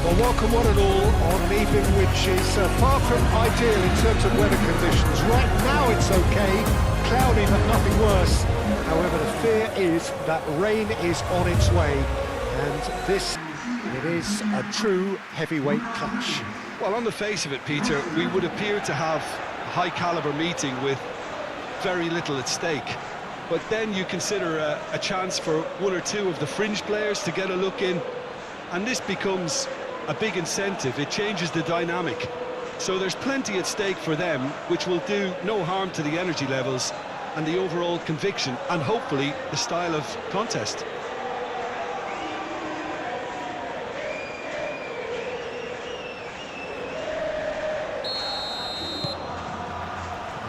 Well, welcome one and all on an evening which is far from ideal in terms of weather conditions. Right now it's okay, cloudy but nothing worse. However, the fear is that rain is on its way, and it is a true heavyweight clash. Well, on the face of it, Peter, we would appear to have a high-caliber meeting with very little at stake. But then you consider a chance for one or two of the fringe players to get a look in, and this becomes a big incentive. It changes the dynamic. So there's plenty at stake for them, which will do no harm to the energy levels and the overall conviction, and hopefully the style of contest.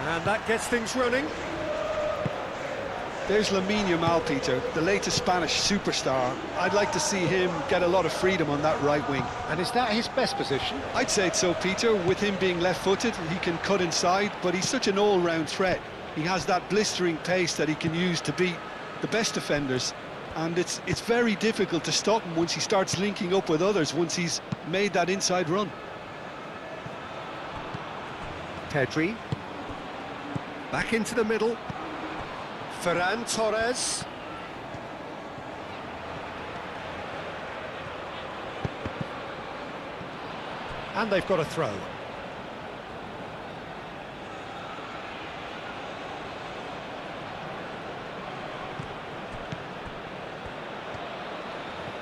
And that gets things running. There's Lamine Yamal, Peter, the latest Spanish superstar. I'd like to see him get a lot of freedom on that right wing. And is that his best position? I'd say so, Peter. With him being left-footed, he can cut inside, but he's such an all-round threat. He has that blistering pace that he can use to beat the best defenders, and it's very difficult to stop him once he starts linking up with others, once he's made that inside run. Pedri. Back into the middle. Ferran Torres. And they've got a throw.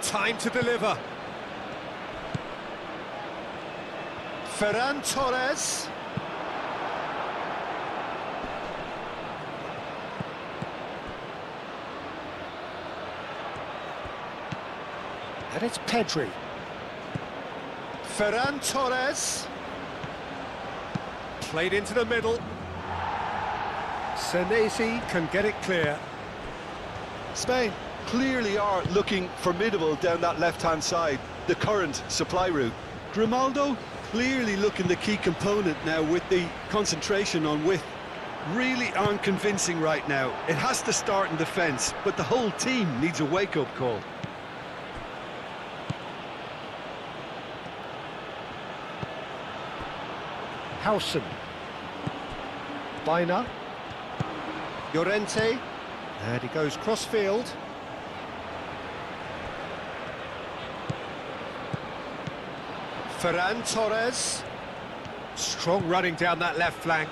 Time to deliver. Ferran Torres. And it's Pedri. Ferran Torres. Played into the middle. Senesi can get it clear. Spain clearly are looking formidable down that left-hand side, the current supply route. Grimaldo clearly looking the key component now with the concentration on width. Really aren't convincing right now. It has to start in defence, but the whole team needs a wake-up call. Howson. Baina. Llorente. And he goes cross-field. Ferran Torres. Strong running down that left flank.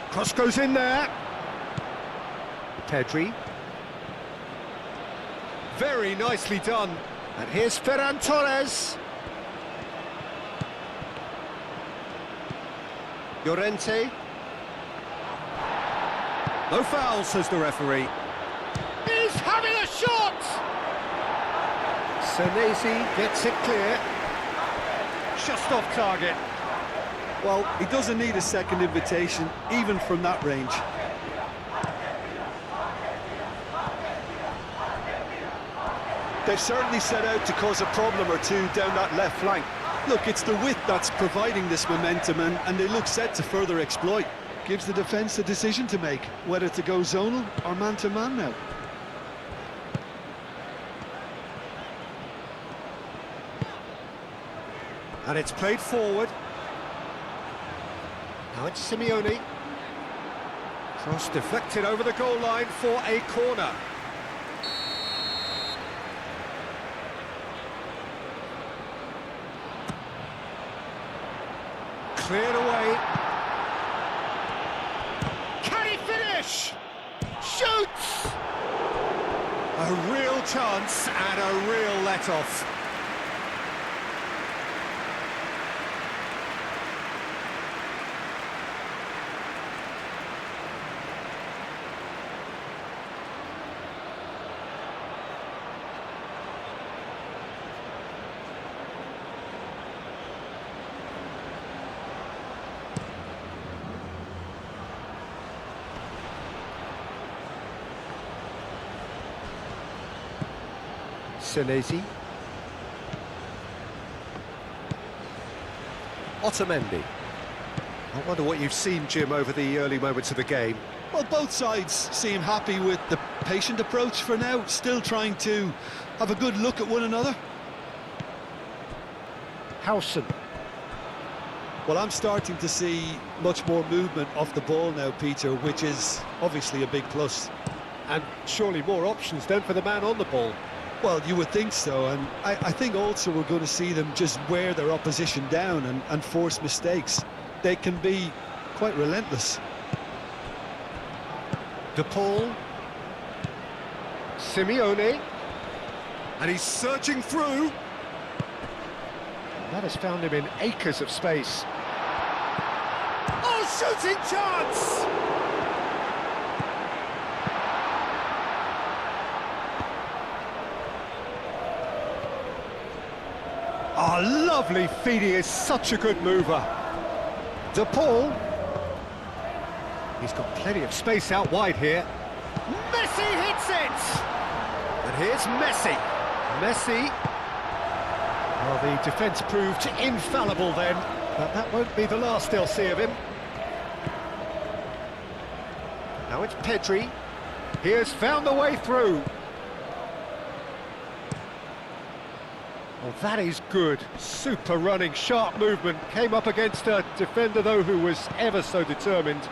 Cross goes in there. Pedri. Very nicely done. And here's Ferran Torres. Llorente. No foul, says the referee. He's having a shot! Senesi gets it clear. Just off target. Well, he doesn't need a second invitation, even from that range. They've certainly set out to cause a problem or two down that left flank. Look, it's the width that's providing this momentum, and they look set to further exploit. Gives the defence a decision to make, whether to go zonal or man-to-man now. And it's played forward. Now it's Simeone. Cross deflected over the goal line for a corner. Cleared away. Can he finish? Shoots! A real chance and a real let-off. Senesi. Otamendi. I wonder what you've seen, Jim, over the early moments of the game. Well, both sides seem happy with the patient approach for now, still trying to have a good look at one another. Howson. Well, I'm starting to see much more movement off the ball now, Peter, which is obviously a big plus. And surely more options then for the man on the ball. Well, you would think so, and I think also we're going to see them just wear their opposition down and force mistakes. They can be quite relentless. De Paul. Simeone. And he's searching through. That has found him in acres of space. Oh, shooting chance! Oh, lovely feed. He is such a good mover. De Paul. He's got plenty of space out wide here. Messi hits it! And here's Messi. Messi. Well, the defence proved infallible then, but that won't be the last they'll see of him. Now it's Pedri. He has found the way through. Well, that is good. Super running, sharp movement. Came up against a defender, though, who was ever so determined.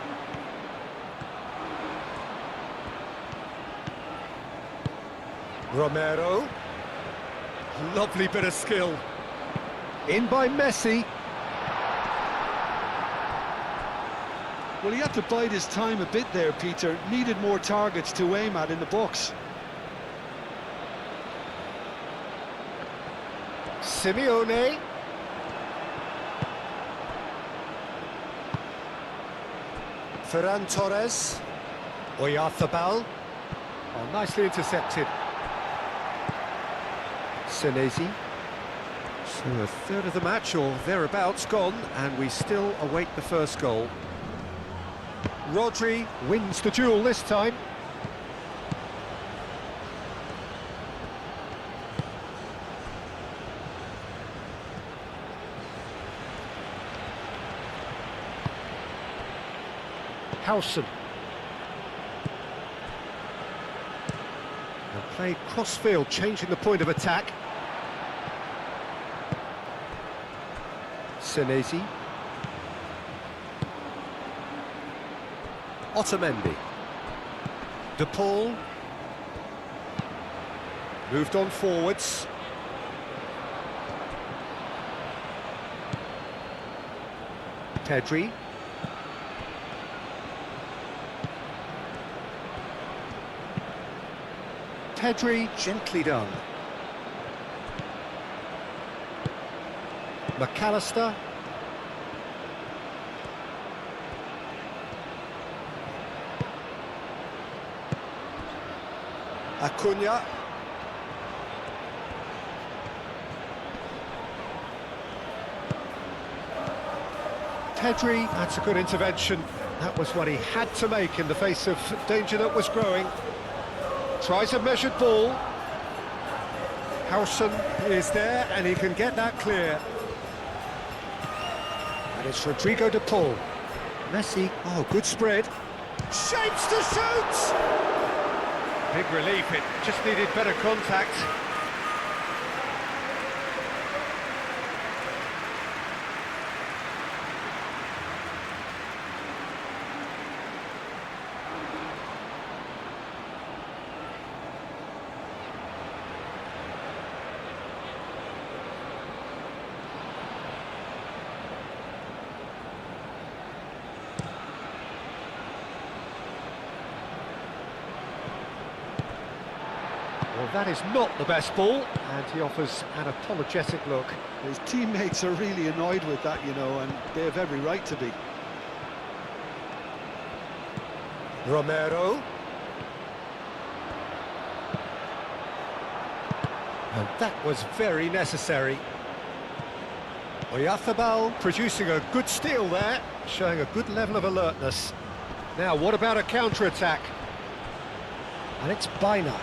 Romero. Lovely bit of skill. In by Messi. Well, he had to bide his time a bit there, Peter. Needed more targets to aim at in the box. Simeone. Ferran Torres. Oyarzabal. Oh, nicely intercepted. Senesi. So a third of the match, or thereabouts, gone, and we still await the first goal. Rodri wins the duel this time. Howson. And played cross-field, changing the point of attack. Senesi. Otamendi. De Paul. Moved on forwards. Pedri. Pedri, gently done. McAllister. Acuna. Pedri, that's a good intervention. That was what he had to make in the face of danger that was growing. Tries a measured ball. Howson is there, and he can get that clear. And it's Rodrigo de Paul. Messi, oh, good spread. Shapes to shoot! Big relief, it just needed better contact. Well, that is not the best ball, and he offers an apologetic look. His teammates are really annoyed with that, you know, and they have every right to be. Romero. And that was very necessary. Oyarzabal producing a good steal there, showing a good level of alertness. Now, what about a counter-attack? And it's Baina.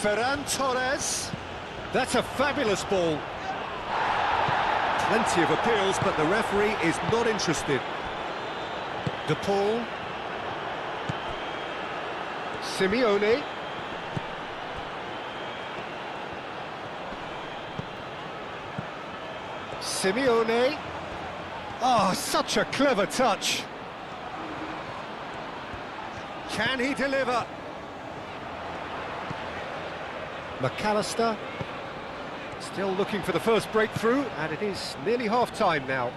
Ferran Torres. That's a fabulous ball. Plenty of appeals, but the referee is not interested. De Paul. Simeone. Simeone. Oh, such a clever touch. Can he deliver? McAllister. Still looking for the first breakthrough, and it is nearly half-time now.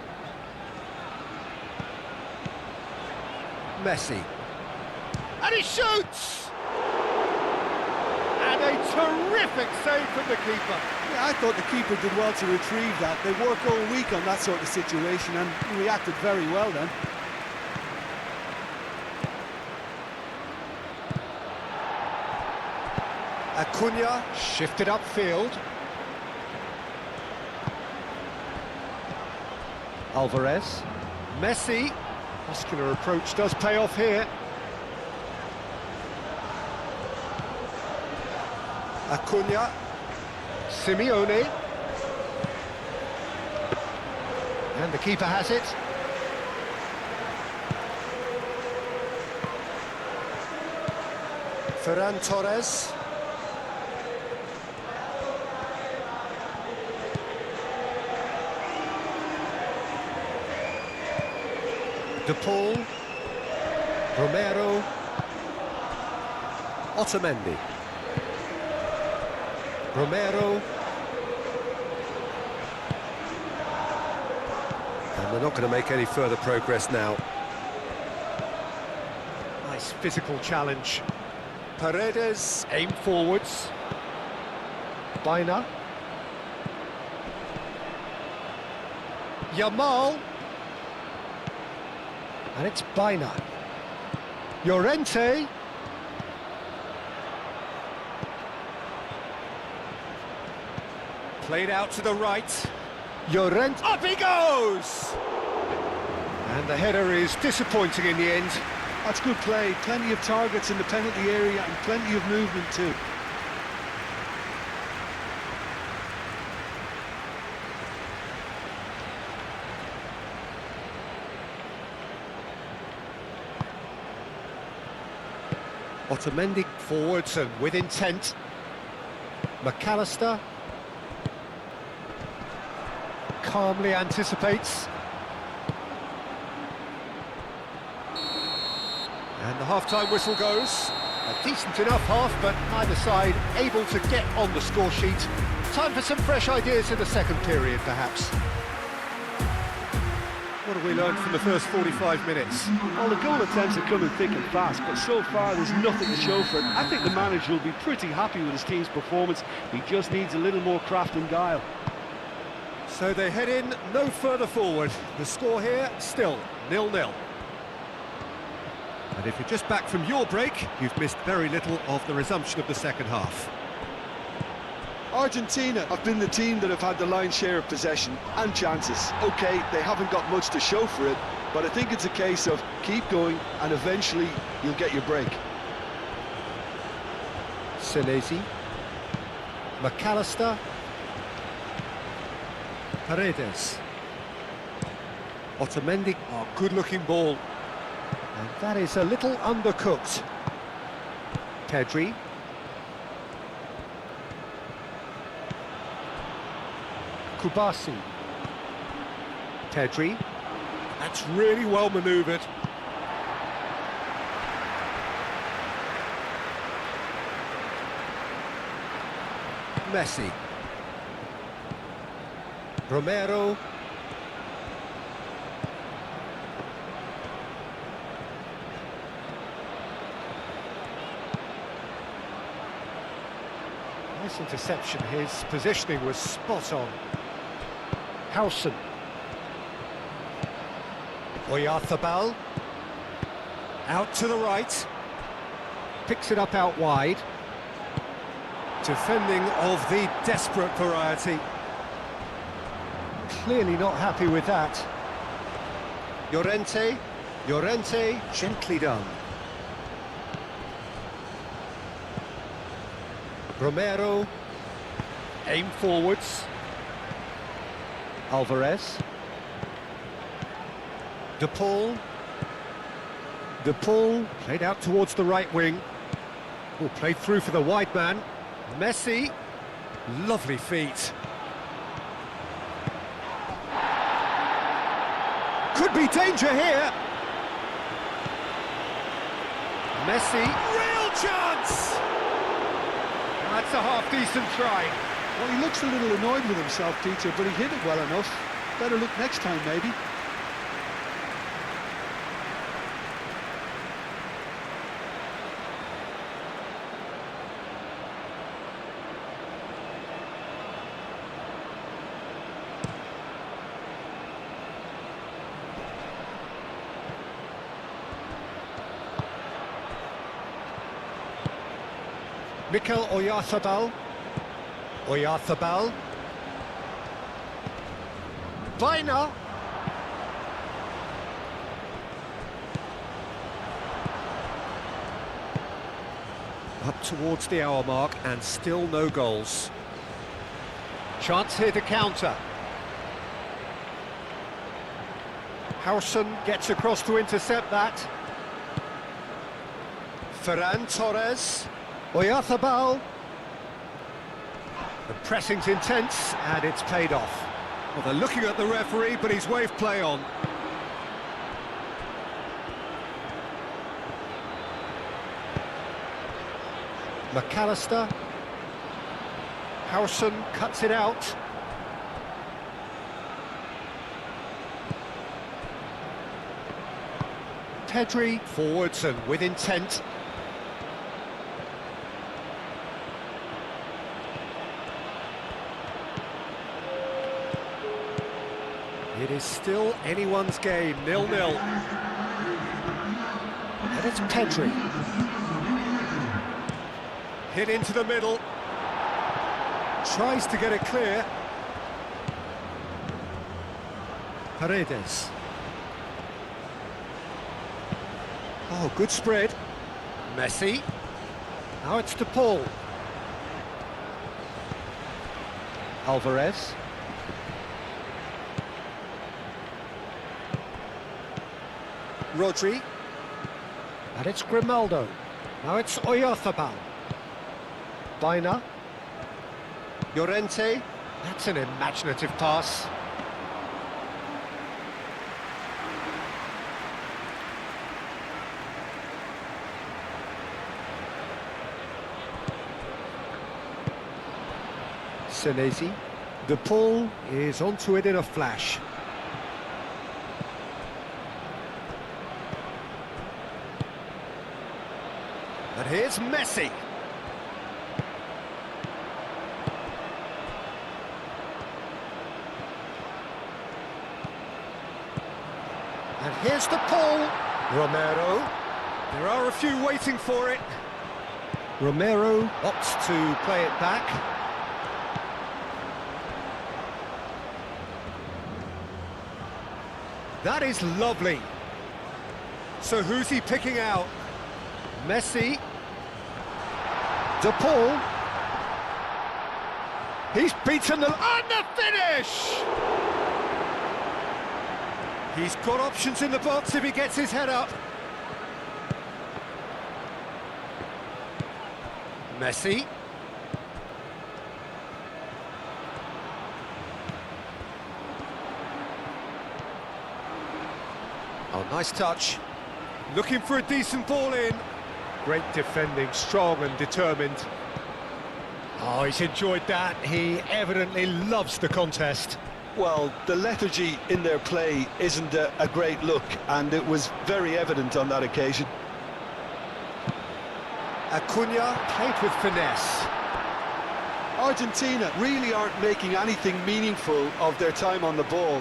Messi. And he shoots! And a terrific save from the keeper. Yeah, I thought the keeper did well to retrieve that. They work all week on that sort of situation, and he reacted very well then. Acuna shifted upfield. Alvarez. Messi. Muscular approach does pay off here. Acuna. Simeone. And the keeper has it. Ferran Torres. De Paul, Romero, Otamendi, Romero, and they're not going to make any further progress now. Nice physical challenge. Paredes, aim forwards. Baina. Yamal. And it's Baina. Llorente. Played out to the right. Llorente. Up he goes! And the header is disappointing in the end. That's good play. Plenty of targets in the penalty area and plenty of movement too. Otamendi forwards and with intent. McAllister calmly anticipates. And the half-time whistle goes. A decent enough half, but neither side able to get on the score sheet. Time for some fresh ideas in the second period, perhaps. What have we learned from the first 45 minutes? Well, the goal attempts are coming thick and fast, but so far there's nothing to show for it. I think the manager will be pretty happy with his team's performance. He just needs a little more craft and guile. So they head in no further forward. The score here, still 0-0. And if you're just back from your break, you've missed very little of the resumption of the second half. Argentina have been the team that have had the lion's share of possession and chances. OK, they haven't got much to show for it, but I think it's a case of keep going and eventually you'll get your break. Senesi. McAllister. Paredes. Otamendi. Oh, good-looking ball. And that is a little undercooked. Pedri. Kubasi. Pedri. That's really well manoeuvred. Messi. Romero. Nice interception. His positioning was spot on. Howson. Oyarzabal. Out to the right. Picks it up out wide. Defending of the desperate variety. Clearly not happy with that. Llorente. Llorente, gently done. Romero. Aim forwards. Alvarez. De Paul. De Paul played out towards the right wing. Oh, played through for the wide man. Messi. Lovely feet. Could be danger here. Messi. Real chance! That's a half-decent try. Well, he looks a little annoyed with himself, Peter, but he hit it well enough. Better look next time, maybe. Mikel Oyarzabal. Oyarzabal. Weiner. Up towards the hour mark and still no goals. Chance here to counter. Howson gets across to intercept that. Ferran Torres. Oyarzabal. The pressing's intense and it's paid off. Well, they're looking at the referee, but he's waved play on. McAllister. Howson cuts it out. Pedri forwards and with intent. It is still anyone's game, 0-0. And it's Pedri. Hit into the middle. Tries to get it clear. Paredes. Oh, good spread. Messi. Now it's to Paul. Alvarez. Rodri. And it's Grimaldo. Now it's Oyarzabal. Weiner. Llorente. That's an imaginative pass. Senesi. The Paul is onto it in a flash. And here's Messi. And here's the Paul. Romero. There are a few waiting for it. Romero opts to play it back. That is lovely. So who's he picking out? Messi. De Paul. He's beaten the... And the finish! He's got options in the box if he gets his head up. Messi. Oh, nice touch. Looking for a decent ball in. Great defending, strong and determined. Oh, he's enjoyed that. He evidently loves the contest. Well, the lethargy in their play isn't a great look, and it was very evident on that occasion. Acuna played with finesse. Argentina really aren't making anything meaningful of their time on the ball.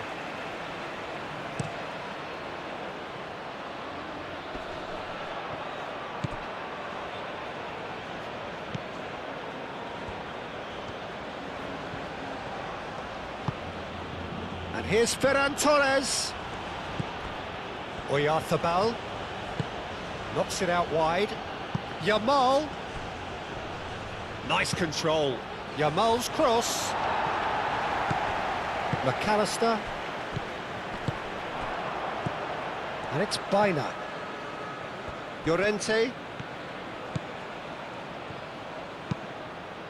And here's Ferran Torres. Oyarzabal. Knocks it out wide. Yamal. Nice control. Yamal's cross. McAllister. And it's Weiner. Llorente.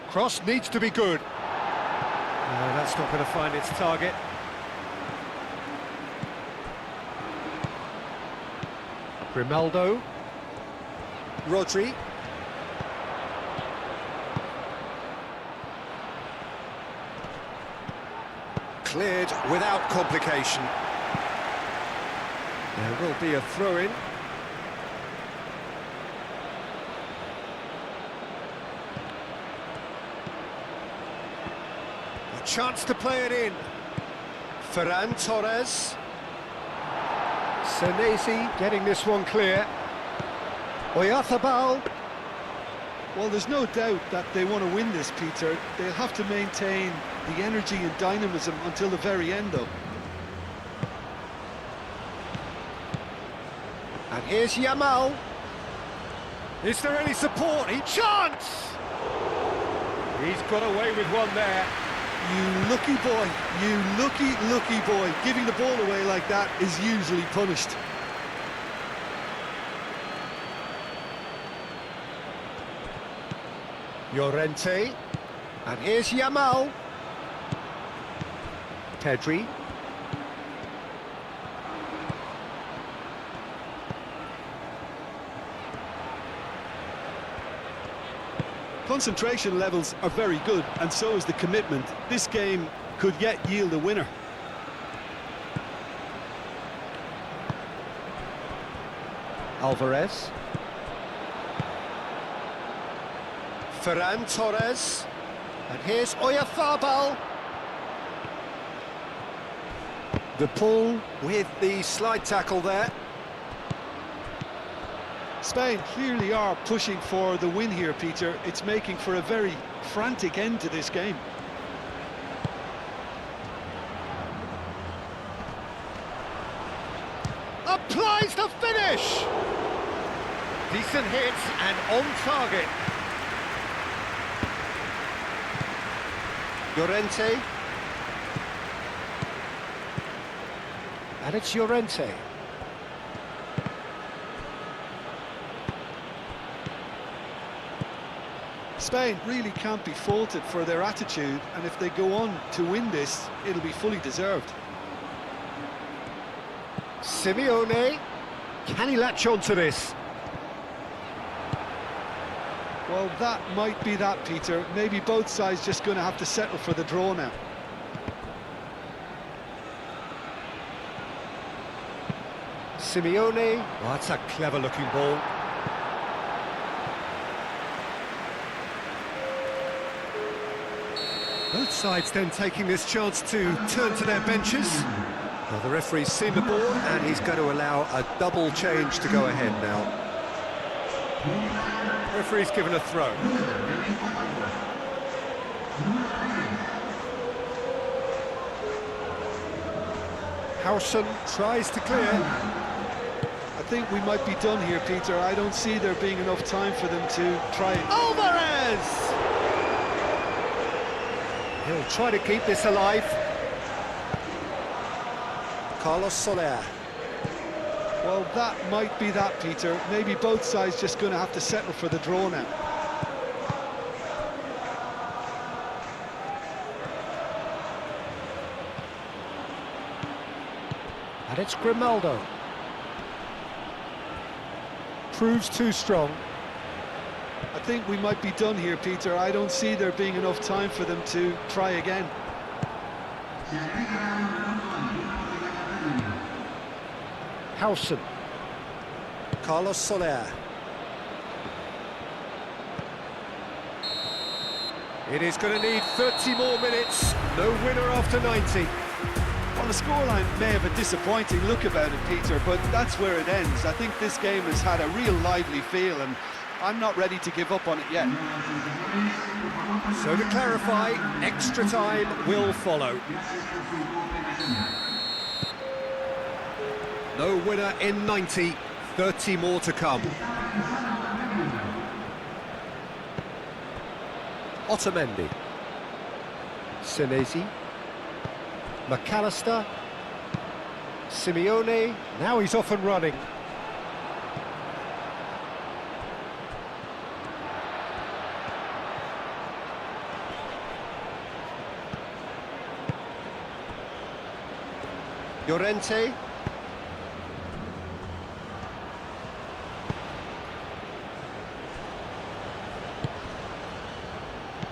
Cross needs to be good. No, that's not going to find its target. Grimaldo. Rodri. Cleared without complication. There will be a throw-in. A chance to play it in. Ferran Torres. Senesi getting this one clear. Oyarzabal. Well, there's no doubt that they want to win this, Peter. They'll have to maintain the energy and dynamism until the very end, though. And here's Yamal. Is there any support? Chance! He's got away with one there. You lucky boy, you lucky boy. Giving the ball away like that is usually punished. Llorente. And here's Yamal. Pedri. Concentration levels are very good, and so is the commitment. This game could yet yield a winner. Alvarez. Ferran Torres. And here's Oyarzabal. The pull with the slide tackle there. Spain clearly are pushing for the win here, Peter. It's making for a very frantic end to this game. Applies the finish! Decent hits and on target. Llorente. And it's Llorente. Spain really can't be faulted for their attitude, and if they go on to win this, it'll be fully deserved. Simeone. Can he latch on to this? Well, that might be that, Peter. Maybe both sides just going to have to settle for the draw now. Simeone. Oh, that's a clever-looking ball. Both sides then taking this chance to turn to their benches. Well, the referee's seen the ball and he's going to allow a double change to go ahead now. Referee's given a throw. Howson tries to clear. I think we might be done here, Peter. I don't see there being enough time for them to try it. Alvarez! He'll try to keep this alive. Carlos Soler. Well, that might be that, Peter. Maybe both sides just going to have to settle for the draw now. And it's Grimaldo. Proves too strong. I think we might be done here, Peter. I don't see there being enough time for them to try again. Howson. Carlos Soler. It is going to need 30 more minutes. No winner after 90. Well, the scoreline may have a disappointing look about it, Peter, but that's where it ends. I think this game has had a real lively feel, and I'm not ready to give up on it yet. So to clarify, extra time will follow. No winner in 90, 30 more to come. Otamendi. Senesi. McAllister. Simeone. Now he's off and running. Llorente.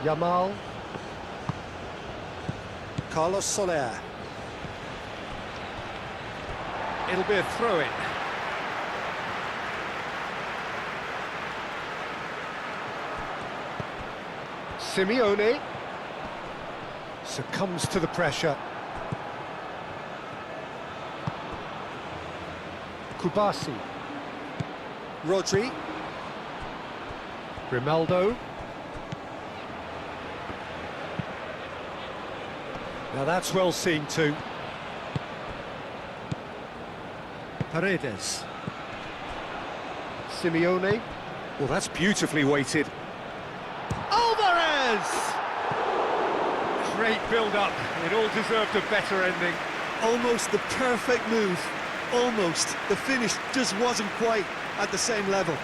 Yamal. Carlos Soler. It'll be a throw-in. Simeone succumbs to the pressure. Kubasi. Rodri. Grimaldo. Now that's well seen too. Paredes. Simeone. Well, that's beautifully weighted. Alvarez! Great build-up. It all deserved a better ending. Almost the perfect move. Almost. The finish just wasn't quite at the same level.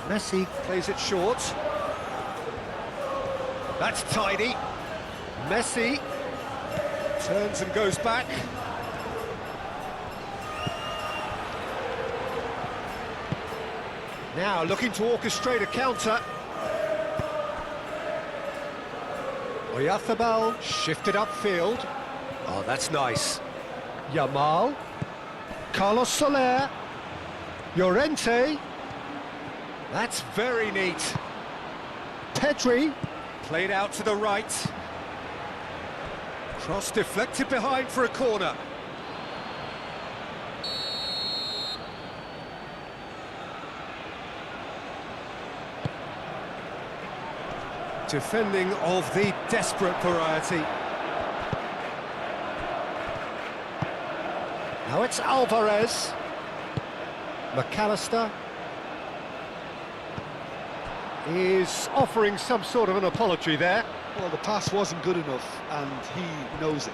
Messi plays it short. That's tidy. Messi turns and goes back. Now looking to orchestrate a counter. Oyarzabal shifted upfield. Oh, that's nice. Yamal. Carlos Soler. Llorente. That's very neat. Pedri played out to the right. Cross deflected behind for a corner. Defending of the desperate variety. Now it's Alvarez. McAllister is offering some sort of an apology there. Well, the pass wasn't good enough, and he knows it.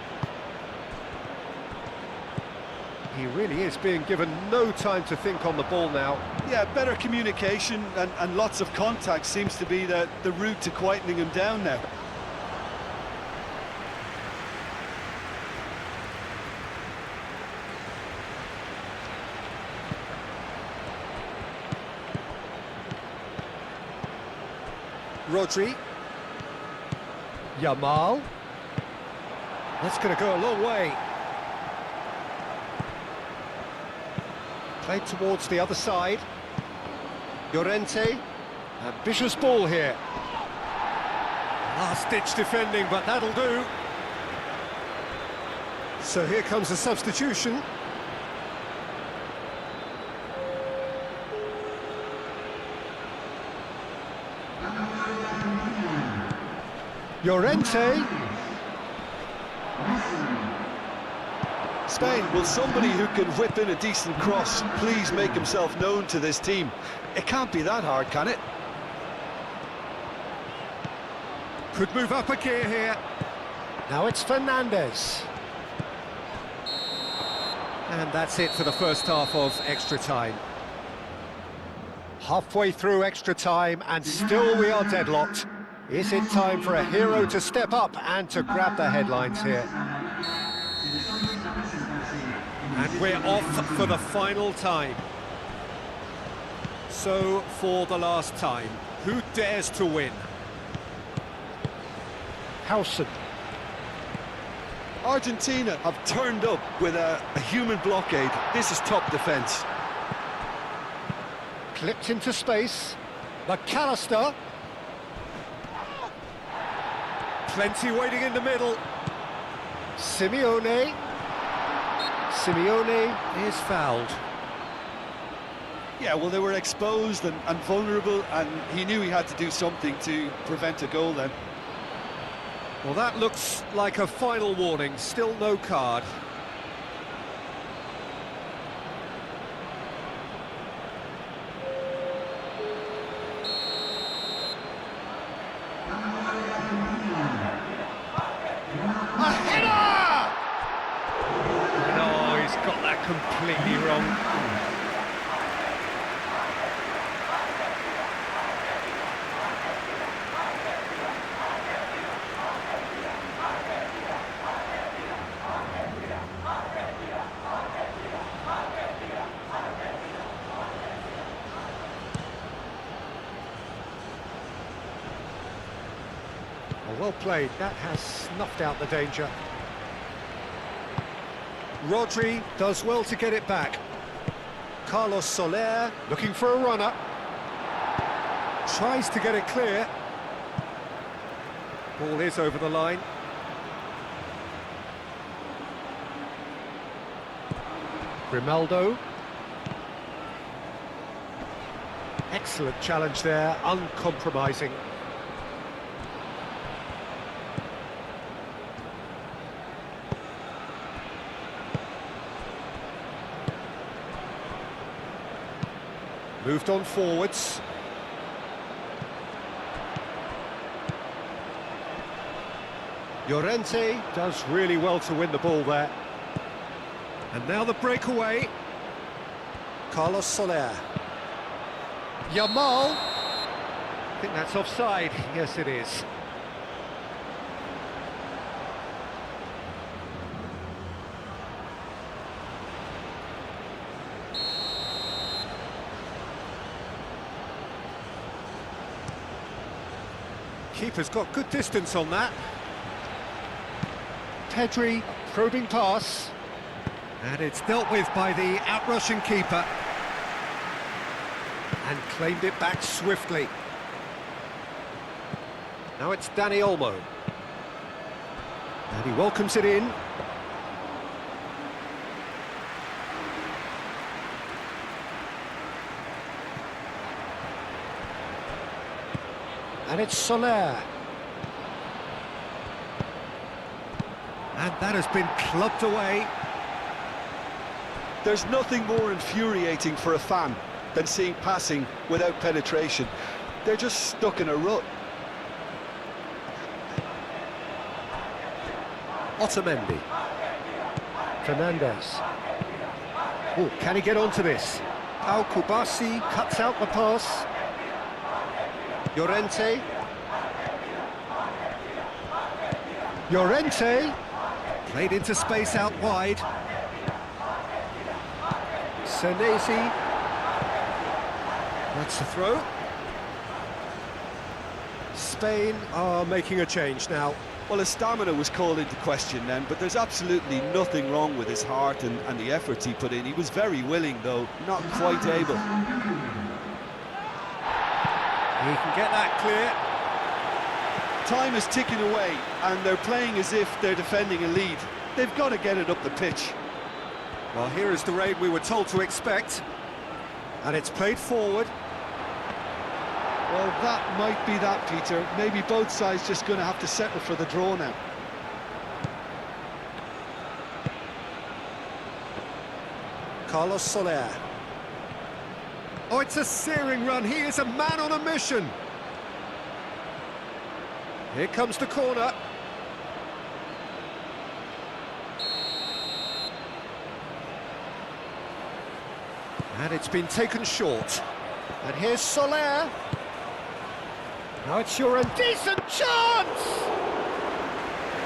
He really is being given no time to think on the ball now. Yeah, better communication and lots of contact seems to be the route to quietening him down now. Rodri. Yamal. That's going to go a long way. Played towards the other side. Llorente. Ambitious ball here. Last-ditch defending, but that'll do. So here comes a substitution. Llorente. Spain, will somebody who can whip in a decent cross please make himself known to this team? It can't be that hard, can it? Could move up a gear here. Now it's Fernandez. And that's it for the first half of extra time. Halfway through extra time and still we are deadlocked. Is it time for a hero to step up and to grab the headlines here? And we're off for the final time. So, for the last time, who dares to win? Howson. Argentina have turned up with a human blockade. This is top defence. Clipped into space. McAllister. Plenty waiting in the middle. Simeone. Simeone is fouled. Yeah, well, they were exposed and vulnerable, and he knew he had to do something to prevent a goal then. Well, that looks like a final warning. Still no card. A header! No, he's got that completely wrong. Well played, that has snuffed out the danger. Rodri does well to get it back. Carlos Soler looking for a runner. Tries to get it clear. Ball is over the line. Grimaldo. Excellent challenge there, uncompromising. Moved on forwards. Llorente does really well to win the ball there. And now the breakaway. Carlos Soler. Yamal. I think that's offside. Yes, it is. Keeper's got good distance on that. Pedri, probing pass. And it's dealt with by the outrushing keeper. And claimed it back swiftly. Now it's Dani Olmo. And he welcomes it in. And it's Soler. And that has been clubbed away. There's nothing more infuriating for a fan than seeing passing without penetration. They're just stuck in a rut. Otamendi. Fernandez. Oh, can he get onto this? Pau Kubasi cuts out the pass. Llorente. Llorente. Played into space out wide. Senesi. That's the throw. Spain are making a change now. Well, his stamina was called into question then, but there's absolutely nothing wrong with his heart and the efforts he put in. He was very willing, though, not quite able. He can get that clear. Time is ticking away, and they're playing as if they're defending a lead. They've got to get it up the pitch. Well, here is the raid we were told to expect. And it's played forward. Well, that might be that, Peter. Maybe both sides just going to have to settle for the draw now. Carlos Soler. Oh, it's a searing run. He is a man on a mission. Here comes the corner. And it's been taken short. And here's Soler. Now it's your decent chance!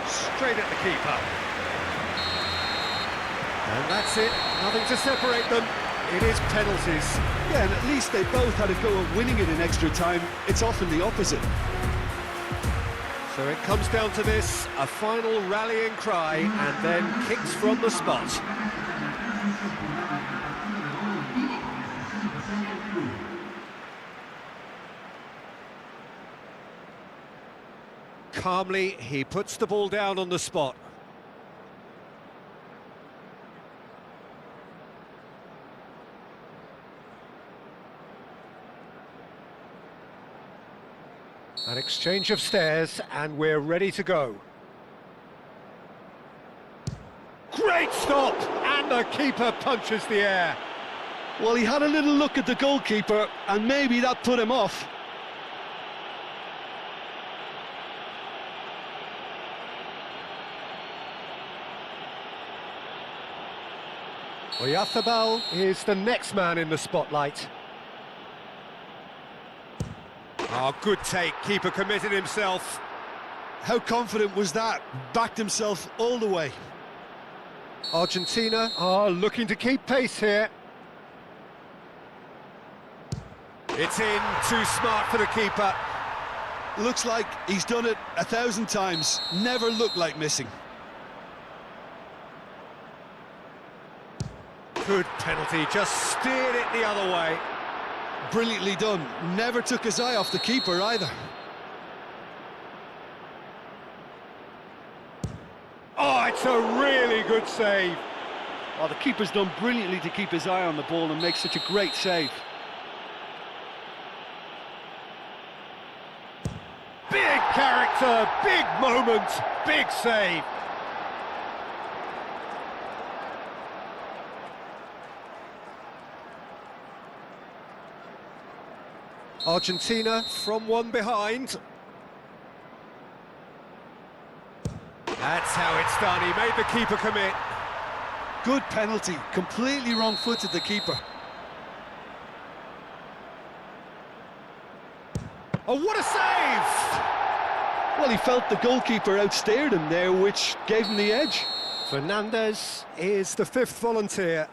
Straight at the keeper. And that's it. Nothing to separate them. It is penalties. Yeah, and at least they both had a go at winning it in extra time. It's often the opposite. So it comes down to this, a final rallying cry, and then kicks from the spot. Calmly, he puts the ball down on the spot. An exchange of stares, and we're ready to go. Great stop! And the keeper punches the air. Well, he had a little look at the goalkeeper, and maybe that put him off. Oyarzabal is the next man in the spotlight. Oh, good take. Keeper committed himself. How confident was that? Backed himself all the way. Argentina are looking to keep pace here. It's in, too smart for the keeper. Looks like he's done it 1,000 times. Never looked like missing. Good penalty, just steered it the other way. Brilliantly done. Never took his eye off the keeper either. Oh, it's a really good save. Well, the keeper's done brilliantly to keep his eye on the ball and make such a great save. Big character, big moment, big save. Argentina from one behind. That's how it's done, he made the keeper commit. Good penalty. Completely wrong-footed, the keeper. Oh, what a save! Well, he felt the goalkeeper outsteered him there, which gave him the edge. Fernandez is the fifth volunteer.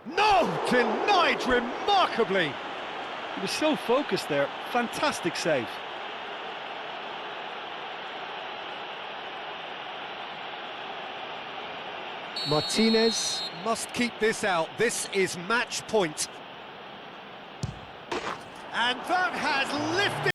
No! Denied remarkably! He was so focused there. Fantastic save. Martinez must keep this out. This is match point. And that has lifted...